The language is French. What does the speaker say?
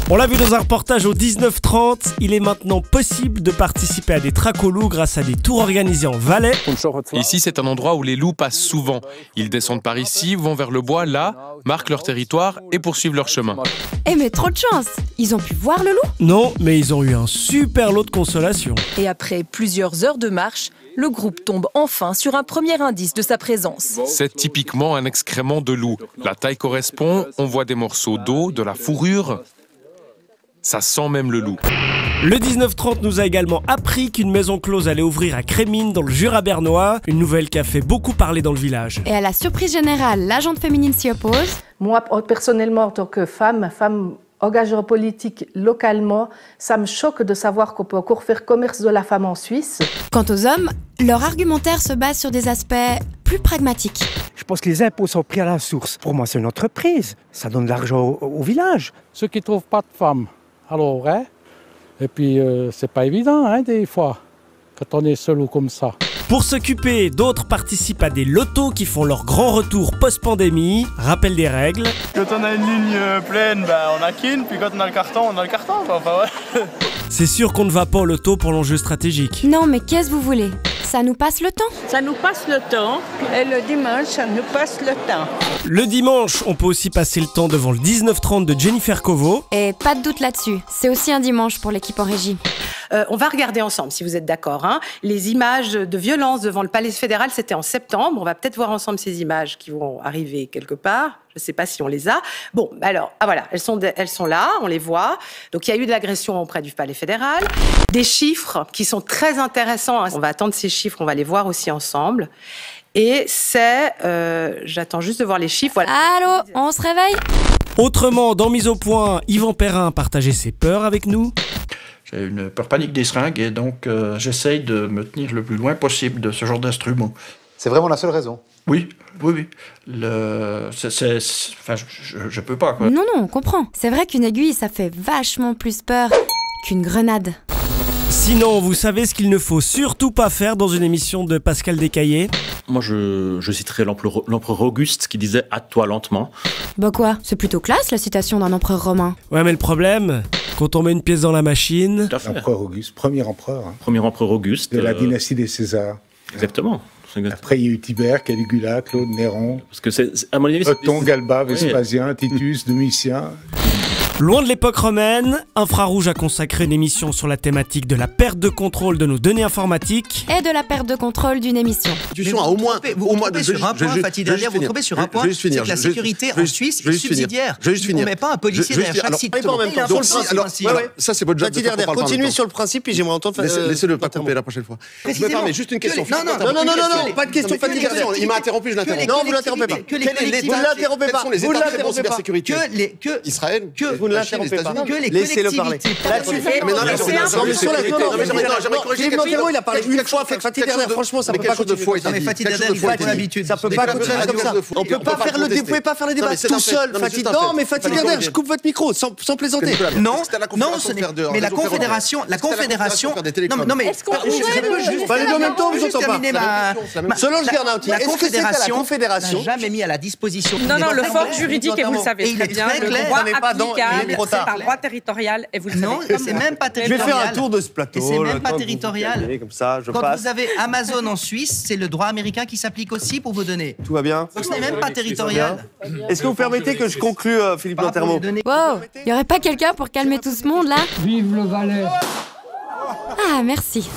On l'a vu dans un reportage au 19h30, il est maintenant possible de participer à des tracks aux loups grâce à des tours organisés en Valais. Ici, c'est un endroit où les loups passent souvent. Ils descendent par ici, vont vers le bois, là, marquent leur territoire et poursuivent leur chemin. Eh mais trop de chance! Ils ont pu voir le loup? Non, mais ils ont eu un super lot de consolation. Et après plusieurs heures de marche, le groupe tombe enfin sur un premier indice de sa présence. C'est typiquement un excrément de loup. La taille correspond, on voit des morceaux d'eau, de la fourrure. Ça sent même le loup. Le 19h30 nous a également appris qu'une maison close allait ouvrir à Crémines dans le Jura bernois, une nouvelle qui a fait beaucoup parler dans le village. Et à la surprise générale, l'agente féminine s'y oppose. Moi, personnellement, en tant que femme engagée en politique localement, ça me choque de savoir qu'on peut encore faire commerce de la femme en Suisse. Quant aux hommes, leur argumentaire se base sur des aspects plus pragmatiques. Je pense que les impôts sont pris à la source. Pour moi, c'est une entreprise. Ça donne de l'argent au village. Ceux qui ne trouvent pas de femmes, alors, hein? Et puis, c'est pas évident, hein, des fois, quand on est seul ou comme ça. Pour s'occuper, d'autres participent à des lotos qui font leur grand retour post-pandémie. Rappel des règles. Quand on a une ligne pleine, on a qu'une, puis quand on a le carton, on a le carton. Enfin, ouais. C'est sûr qu'on ne va pas au loto pour l'enjeu stratégique. Non, mais qu'est-ce que vous voulez? Ça nous passe le temps. Ça nous passe le temps, et le dimanche, ça nous passe le temps. Le dimanche, on peut aussi passer le temps devant le 19h30 de Jennifer Covo. Et pas de doute là-dessus, c'est aussi un dimanche pour l'équipe en régie. On va regarder ensemble, si vous êtes d'accord. Les images de violence devant le palais fédéral, c'était en septembre. On va peut-être voir ensemble ces images qui vont arriver quelque part. Je ne sais pas si on les a. Bon, alors, voilà, elles sont là, on les voit. Donc, il y a eu de l'agression auprès du palais fédéral. Des chiffres qui sont très intéressants. On va attendre ces chiffres, on va les voir aussi ensemble. Et c'est... j'attends juste de voir les chiffres. Voilà. Allô, on se réveille? Autrement, dans Mise au point, Yvan Perrin partageait ses peurs avec nous. J'ai une peur panique des seringues et donc j'essaye de me tenir le plus loin possible de ce genre d'instrument. C'est vraiment la seule raison? Oui. Je peux pas, quoi. Non, on comprend. C'est vrai qu'une aiguille, ça fait vachement plus peur qu'une grenade. Sinon, vous savez ce qu'il ne faut surtout pas faire dans une émission de Pascal Descaillés? Moi, je citerai l'empereur Auguste qui disait « hâte-toi lentement ». Bah quoi? C'est plutôt classe, la citation d'un empereur romain. Ouais, mais le problème, quand on met une pièce dans la machine... L'empereur Auguste, premier empereur. Premier empereur Auguste. De la dynastie des Césars. Exactement. Après, il y a eu Tibère, Caligula, Claude, Néron, parce que à mon avis, Othon, Galba, Vespasien, Titus, Domitien... Loin de l'époque romaine, Infrarouge a consacré une émission sur la thématique de la perte de contrôle de nos données informatiques et de la perte de contrôle d'une émission. Au moins sur un point, Fatih, derrière, vous trouvez sur un point, c'est que la sécurité en Suisse est subsidiaire. On ne met pas un policier derrière chaque site. Ça, c'est votre job. Fatih, continuez sur le principe, puis j'aimerais entendre... Laissez-le pas couper la prochaine fois. Je me permets juste une question. Non, pas de question, Fatih. Il m'a interrompu, je l'interromps. Non, vous l'interrompez pas. Vous ne l'interrompez pas. Vous ne l'interrompez pas. Que Israël, vous ne l'interrompez pas. Laissez-le parler. Il a parlé une fois. Fatih Derder, franchement, ça peut pas continuer. Non, mais Fatih Derder, il faut être habitué. Ça peut pas continuer comme ça. On peut pas faire le... Vous pouvez pas faire le débat tout seul, Fatih. Non, mais Fatih Derder, je coupe votre micro, sans plaiselon. Non, ce n'est... Mais la Confédération... Non, mais... Est-ce qu'on pourrait... Les deux en même temps, on vous entend pas. Solange Bernauty, est-ce que c'est à la Confédération... n'a jamais mis à la disposition... Non, le fort juridique, et vous le savez très bien, le droit applicable, c'est un droit territorial, et vous le savez. Non, c'est même pas territorial. Je vais faire un tour de ce plateau. Et c'est même pas territorial. Comme ça, je Quand passe. vous avez Amazon en Suisse, c'est le droit américain qui s'applique aussi pour vos données. Tout va bien. Donc ce n'est même pas territorial. Est-ce que vous permettez que je conclue, Philippe Lantermeau? Wow, y aurait pas quelqu'un pour calmer tout ce monde là? Vive le Valais! Ah, merci.